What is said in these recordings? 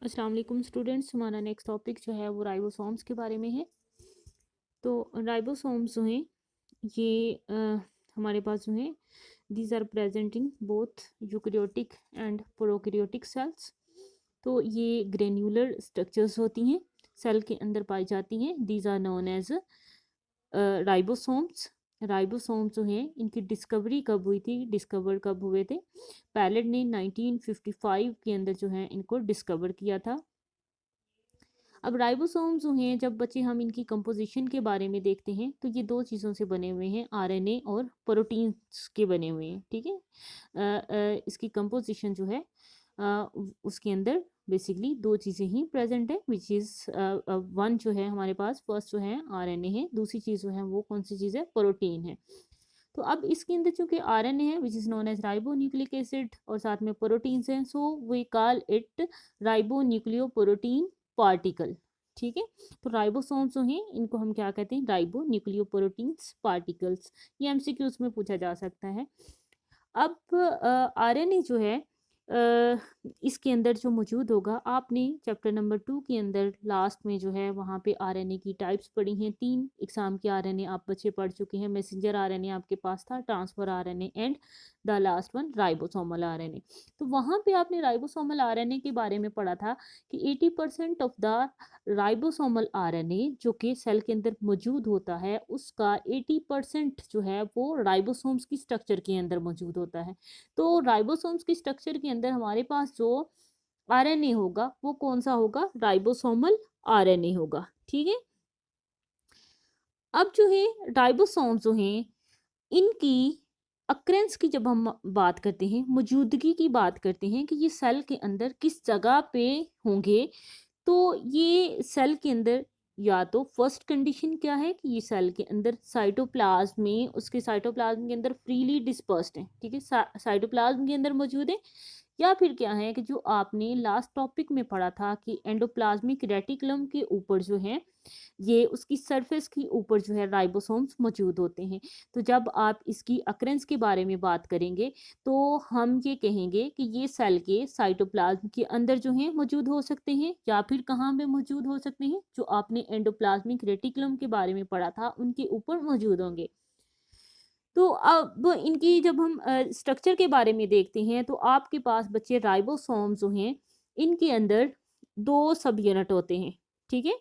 अस्सलाम वालेकुम स्टूडेंट्स। हमारा नेक्स्ट टॉपिक जो है वो राइबोसोम्स के बारे में है। तो राइबोसोम्स जो हैं ये हमारे पास जो हैं these are present in both eukaryotic and prokaryotic cells. तो ये ग्रेन्युलर स्ट्रक्चर्स होती हैं, सेल के अंदर पाई जाती हैं। These are known as ribosomes. Ribosomes जो हैं इनकी डिस्कवरी कब हुई थी, डिस्कवर कब हुए थे? पैलेट ने 1955 के अंदर जो है इनको डिस्कवर किया था। अब राइबोसोम्स जो हैं, जब बच्चे हम इनकी कंपोजिशन के बारे में देखते हैं तो ये दो चीज़ों से बने हुए हैं, आरएनए और प्रोटीन्स के बने हुए हैं। ठीक है। इसकी कंपोजिशन जो है उसके अंदर बेसिकली दो चीज़ें ही प्रेजेंट है, विच इज़ वन जो है हमारे पास, फर्स्ट जो है आरएनए है, दूसरी चीज़ जो है वो कौन सी चीज़ है? प्रोटीन है। तो अब इसके अंदर चूंकि आरएनए है which is known as ribonucleic acid और साथ में प्रोटीन्स हैं, so we call it ribonucleoprotein particle. ठीक है। तो राइबोसोम्स जो हैं इनको हम क्या कहते हैं? Ribo nucleo proteins particles. ये एमसीक्यूज में पूछा जा सकता है। अब आरएनए जो है इसके अंदर जो मौजूद होगा, आपने चैप्टर नंबर 2 के अंदर लास्ट में जो है वहाँ पे आरएनए की टाइप्स पढ़ी हैं। 3 एग्जाम के आरएनए आप बच्चे पढ़ चुके हैं। मैसेंजर आरएनए आपके पास था, transfer RNA and the last one ribosomal RNA. तो वहाँ पे आपने राइबोसोमल आरएनए के बारे में पढ़ा था कि 80% ऑफ द राइबोसोमल आरएनए जो कि सेल के अंदर मौजूद होता है, उसका 80% जो है वो राइबोसोम्स की स्ट्रक्चर के अंदर मौजूद होता है। तो राइबोसोम्स की स्ट्रक्चर के अंदर हमारे पास जो आरएनए होगा वो कौन सा होगा? राइबोसोमल आरएनए होगा। ठीक है। अब जो है राइबोसोम्स जो हैं इनकी अक्रेंस की जब हम बात करते हैं, मौजूदगी की बात करते हैं कि ये सेल के अंदर किस जगह पे होंगे, तो ये सेल के अंदर या तो फर्स्ट कंडीशन क्या है कि ये सेल के अंदर साइटोप्लाज्म में, उसके साइटोप्लाज्म के अंदर फ्रीली डिस्पर्स्ड है। ठीक है, साइटोप्लाज्म के अंदर मौजूद है। या फिर क्या है कि जो आपने लास्ट टॉपिक में पढ़ा था कि एंडोप्लाज्मिक रेटिकुलम के ऊपर जो है, ये उसकी सरफेस के ऊपर जो है राइबोसोम्स मौजूद होते हैं। तो जब आप इसकी अक्रेंस के बारे में बात करेंगे तो हम ये कहेंगे कि ये सेल के साइटोप्लाज्म के अंदर जो है मौजूद हो सकते हैं, या फिर कहाँ पे मौजूद हो सकते हैं? जो आपने एंडोप्लाज्मिक रेटिकुलम के बारे में पढ़ा था उनके ऊपर मौजूद होंगे। तो अब इनकी जब हम स्ट्रक्चर के बारे में देखते हैं तो आपके पास बच्चे राइबोसोम जो हैं इनके अंदर दो सब यूनिट होते हैं। ठीक है।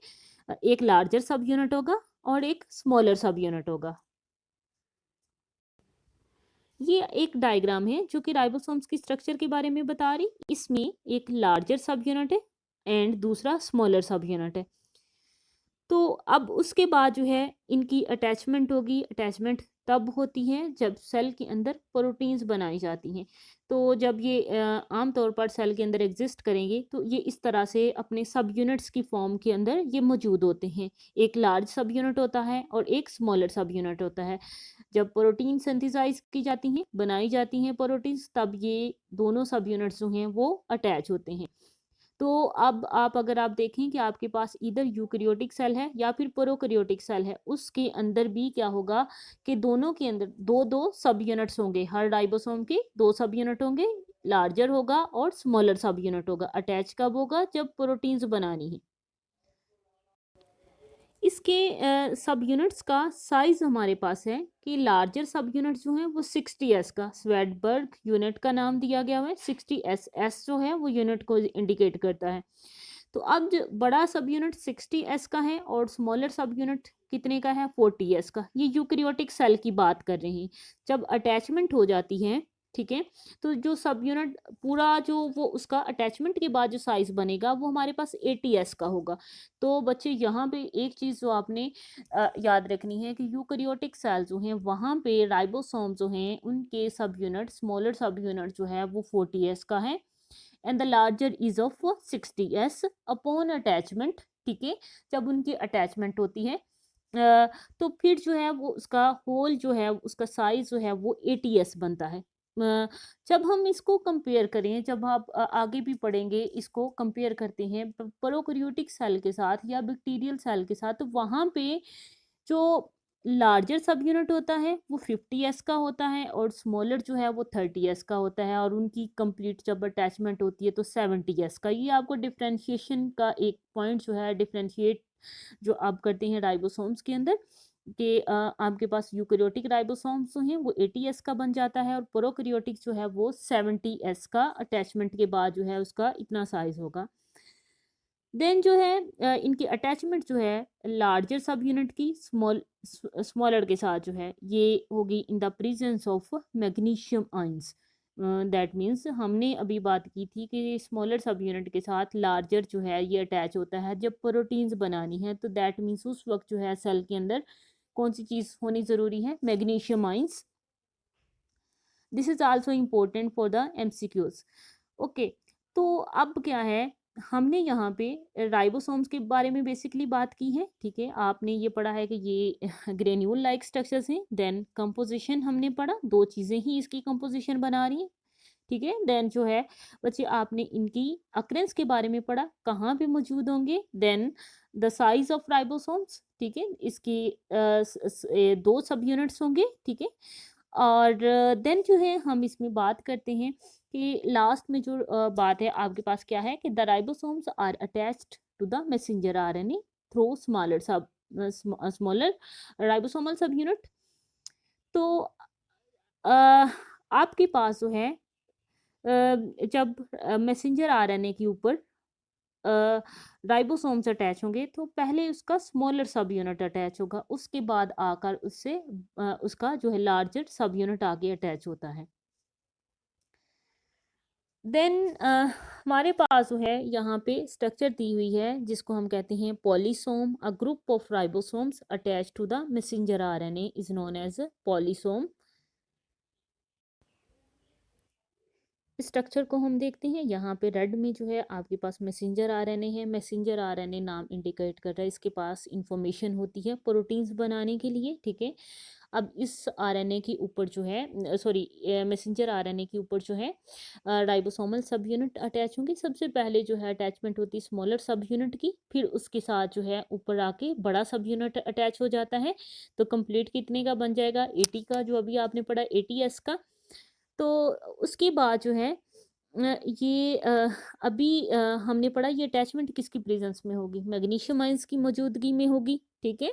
एक लार्जर सब यूनिट होगा और एक स्मॉलर सब यूनिट होगा। ये एक डायग्राम है जो कि राइबोसोम्स की स्ट्रक्चर के बारे में बता रही। इसमें एक लार्जर सब यूनिट है एंड दूसरा स्मॉलर सब यूनिट है। तो अब उसके बाद जो है इनकी अटैचमेंट होगी। अटैचमेंट तब होती है जब सेल के अंदर प्रोटीन्स बनाई जाती हैं। तो जब ये आम तौर पर सेल के अंदर एग्जिस्ट करेंगे तो ये इस तरह से अपने सब यूनिट्स की फॉर्म के अंदर ये मौजूद होते हैं। एक लार्ज सब यूनिट होता है और एक स्मॉलर सब यूनिट होता है। जब प्रोटीन सिंथेसाइज की जाती हैं, बनाई जाती हैं प्रोटीन्स, तब ये दोनों सब यूनिट्स जो हैं वो अटैच होते हैं। तो अब आप अगर आप देखें कि आपके पास इधर यूकेरियोटिक सेल है या फिर प्रोकैरियोटिक सेल है, उसके अंदर भी क्या होगा कि दोनों के अंदर दो दो सब यूनिट्स होंगे। हर राइबोसोम के दो सब यूनिट होंगे, लार्जर होगा और स्मॉलर सब यूनिट होगा। अटैच कब होगा? जब प्रोटीन्स बनानी है। इसके सब यूनिट्स का साइज हमारे पास है कि लार्जर सब यूनिट जो है वो 60s का स्वेडबर्ग यूनिट का नाम दिया गया हुआ है। 60s, एस जो है वो यूनिट को इंडिकेट करता है। तो अब जो बड़ा सब यूनिट 60s का है और स्मॉलर सब यूनिट कितने का है? 40s का। ये यूकेरियोटिक सेल की बात कर रहे हैं। जब अटैचमेंट हो जाती है, ठीक है, तो जो सब यूनिट पूरा जो वो उसका अटैचमेंट के बाद जो साइज बनेगा वो हमारे पास 80s का होगा। तो बच्चे यहाँ पे एक चीज़ जो आपने याद रखनी है कि यूकेरियोटिक सेल जो हैं वहाँ पे राइबोसोम जो हैं उनके सब यूनिट, स्मॉलर सब यूनिट जो है वो 40s का है and the larger is of 60s upon attachment. ठीक है। जब उनकी अटैचमेंट होती है तो फिर जो है वो उसका होल जो है उसका साइज जो है वो 80s बनता है। जब हम इसको कंपेयर करें, जब आप आगे भी पढ़ेंगे, इसको कंपेयर करते हैं प्रोकैरियोटिक सेल के साथ या बैक्टीरियल सेल के साथ, तो वहाँ पे जो लार्जर सब यूनिट होता है वो 50s का होता है और स्मॉलर जो है वो 30s का होता है, और उनकी कंप्लीट जब अटैचमेंट होती है तो 70s का। ये आपको डिफ्रेंशिएशन का एक पॉइंट जो है, डिफ्रेंशिएट जो आप करते हैं राइबोसोम्स के अंदर, कि आपके पास यूकैरियोटिक राइबोसोम्स जो हैं वो 80s का बन जाता है, और प्रोकैरियोटिक जो है वो 70s का अटैचमेंट के बाद जो है उसका इतना साइज होगा। देन जो है इनकी अटैचमेंट जो है लार्जर सब यूनिट की स्मॉलर के साथ जो है ये होगी in the presence of magnesium ions. That means हमने अभी बात की थी कि स्मॉलर सब यूनिट के साथ लार्जर जो है ये अटैच होता है जब प्रोटीन्स बनानी है, तो दैट मीन्स उस वक्त जो है सेल के अंदर कौन सी चीज़ होनी ज़रूरी है, magnesium ions. This is also important for the MCQs. Okay, तो अब क्या है, हमने यहाँ पे राइबोसोम्स के बारे में बेसिकली बात की है, ठीक है। आपने ये पढ़ा है कि ये ग्रेन्यूल लाइक स्ट्रक्चर्स हैं। देन कंपोजिशन हमने पढ़ा, दो चीज़ें ही इसकी कंपोजिशन बना रही हैं, ठीक है। देन जो है बच्चे आपने इनकी अक्रेंस के बारे में पढ़ा, कहाँ पे मौजूद होंगे। Then the size of ribosomes, ठीक है, इसकी दो सब यूनिट्स होंगे, ठीक है। और देन जो है हम इसमें बात करते हैं कि लास्ट में जो बात है आपके पास क्या है कि the ribosomes are attached to the messenger RNA through smaller ribosomal subunit. तो आपके पास जो है जब मैसेंजर आरएनए के ऊपर राइबोसोम्स अटैच होंगे तो पहले उसका स्मॉलर सब यूनिट अटैच होगा, उसके बाद आकर उससे उसका जो है लार्जर सब यूनिट आगे अटैच होता है। देन हमारे पास जो है यहाँ पे स्ट्रक्चर दी हुई है जिसको हम कहते हैं polysome. A group of ribosomes attach to the messenger RNA is known as polysome. Structure को हम देखते हैं, यहाँ पे रेड में जो है आपके पास मैसेंजर आरएनए है। मैसेंजर आरएनए नाम इंडिकेट कर रहा है इसके पास इंफॉर्मेशन होती है प्रोटीन्स बनाने के लिए, ठीक है। अब इस आरएनए के ऊपर जो है सॉरी मैसेंजर आरएनए के ऊपर जो है राइबोसोमल सब यूनिट अटैच होंगे। सबसे पहले जो है अटैचमेंट होती है स्मॉलर सब यूनिट की, फिर उसके साथ जो है ऊपर आके बड़ा सब यूनिट अटैच हो जाता है। तो कंप्लीट कितने का बन जाएगा, 80 का, जो अभी आपने पढ़ा 80s का। तो उसके बाद जो है ये अभी हमने पढ़ा ये अटैचमेंट किसकी प्रेजेंस में होगी, मैग्नीशियम आयंस की मौजूदगी में होगी, ठीक है।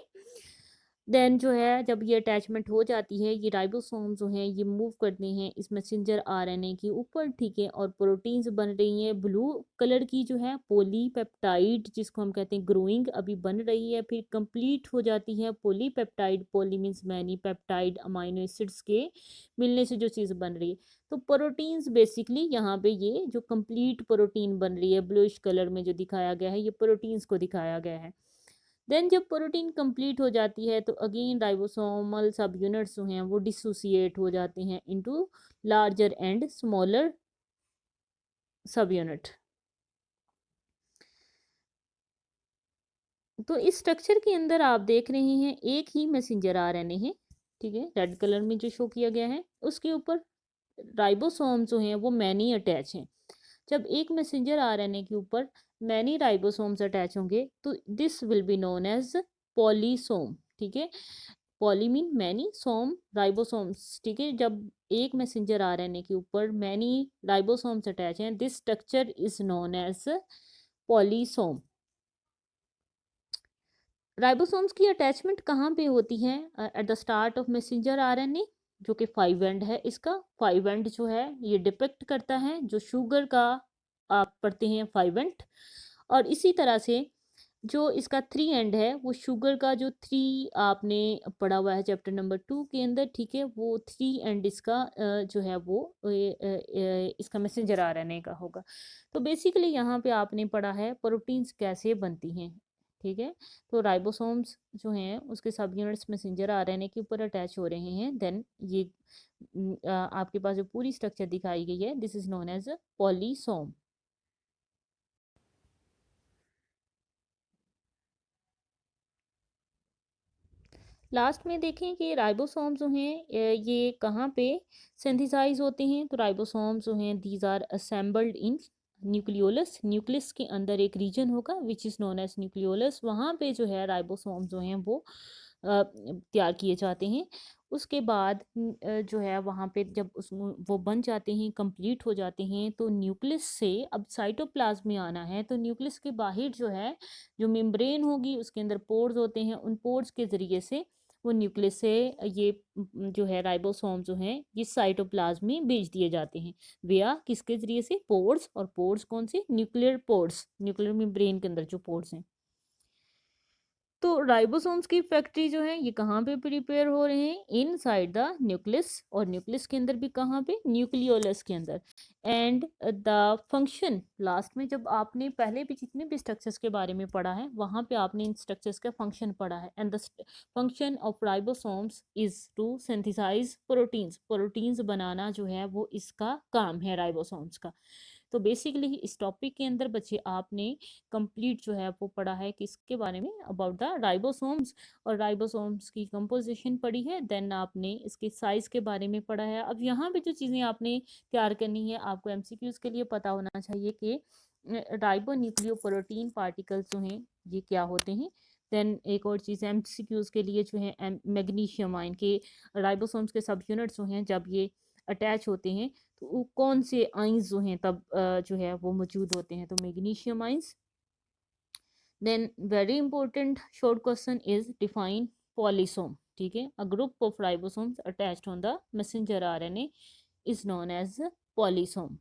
देन जो है जब ये अटैचमेंट हो जाती है, ये राइबोसोम जो हैं ये मूव करते हैं इस मैसेंजर आरएनए के ऊपर, ठीक है, और प्रोटीन्स बन रही हैं ब्लू कलर की जो है पॉलीपेप्टाइड, जिसको हम कहते हैं ग्रोइंग अभी बन रही है, फिर कंप्लीट हो जाती है polypeptide. Poly means many, peptide amino acids के मिलने से जो चीज़ बन रही है। तो प्रोटीन्स बेसिकली यहाँ पे ये जो कंप्लीट प्रोटीन बन रही है ब्लूइश कलर में जो दिखाया गया है, ये प्रोटीन्स को दिखाया गया है। देन जब प्रोटीन कंप्लीट हो जाती है तो अगेन राइबोसोमल सब यूनिट्स जो हैं वो डिसोसिएट हो जाते हैं इनटू लार्जर एंड स्मॉलर सब यूनिट। तो इस स्ट्रक्चर के अंदर आप देख रहे हैं एक ही मैसेंजर आरएनए है, ठीक है, रेड कलर में जो शो किया गया है उसके ऊपर राइबोसोम जो हैं वो मैनी अटैच हैं। जब एक मैसेंजर आरएनए के ऊपर मैनी राइबोसोम्स अटैच होंगे तो this will be known as polysome, ठीक है। Poly mean many, some ribosomes, ठीक है। जब एक मैसेंजर आरएनए के ऊपर मैनी राइबोसोम्स अटैच हैं, this structure is known as polysome. Ribosomes की अटैचमेंट कहाँ पे होती है, at the start of messenger RNA, जो कि 5 एंड है। इसका 5 एंड जो है ये डिपिक्ट करता है जो शुगर का आप पढ़ते हैं 5 एंड, और इसी तरह से जो इसका 3 एंड है वो शुगर का जो 3 आपने पढ़ा हुआ है चैप्टर नंबर 2 के अंदर, ठीक है, वो 3 एंड इसका जो है वो इसका मैसेंजर आरएनए का होगा। तो बेसिकली यहाँ पे आपने पढ़ा है प्रोटीन्स कैसे बनती हैं, ठीक है। तो राइबोसोम्स जो हैं उसके सब यूनिट्स मैसेंजर आरएनए के ऊपर अटैच हो रहे हैं। देन ये आपके पास जो पूरी स्ट्रक्चर दिखाई गई है this is known as polysome. Last में देखें कि राइबोसोम जो हैं ये कहाँ पे सिंथेसाइज होते हैं। तो राइबोसोम जो हैं these are assembled in nucleolus. Nucleus के अंदर एक रीजन होगा which is known as nucleolus, वहाँ पे जो है राइबोसोम जो हैं वो तैयार किए जाते हैं। उसके बाद जो है वहाँ पे जब उस वो बन जाते हैं, कंप्लीट हो जाते हैं, तो न्यूक्लियस से अब साइटोप्लाज्म में आना है। तो न्यूक्लियस के बाहर जो है जो मेम्ब्रेन होगी, उसके अंदर पोर्स होते हैं, उन पोर्स के ज़रिए से वो न्यूक्लियस से ये जो है राइबोसोम जो हैं ये साइटोप्लाज्म में भेज दिए जाते हैं। वेया किसके ज़रिए से? पोर्स। और पोर्स कौन से? न्यूक्लियर पोर्स, न्यूक्लियर मेम्ब्रेन के अंदर जो पोर्स हैं। तो राइबोसोम्स की फैक्ट्री जो है ये कहाँ पे प्रिपेयर हो रहे हैं? Inside the nucleus. और न्यूक्लियस के अंदर भी कहाँ पे? न्यूक्लियोलस के अंदर। एंड द फंक्शन, लास्ट में जब आपने पहले भी जितने भी स्ट्रक्चर्स के बारे में पढ़ा है वहाँ पे आपने इन स्ट्रक्चर्स का फंक्शन पढ़ा है। And the function of ribosomes is to synthesise proteins. Proteins बनाना जो है वो इसका काम है राइबोसोम्स का। तो बेसिकली इस टॉपिक के अंदर बच्चे आपने कंप्लीट जो है वो पढ़ा है किसके बारे में? About the ribosomes. और राइबोसोम्स की कंपोजिशन पढ़ी है, देन आपने इसके साइज के बारे में पढ़ा है। अब यहाँ पे जो चीज़ें आपने तैयार करनी है, आपको एमसीक्यूज के लिए पता होना चाहिए कि राइबो न्यूक्लियोप्रोटीन पार्टिकल्स जो हैं ये क्या होते हैं। देन एक और चीज़ एमसीक्यूज के लिए जो है मैग्नीशियम आयन के राइबोसोम्स के सब यूनिट्स जो हैं जब ये अटैच होते हैं तो वो कौन से आइंस जो हैं तब जो है वो मौजूद होते हैं? तो magnesium ions. Then very important short question is define polysome. ठीक है, a group of ribosomes attached on the messenger RNA is known as polysome.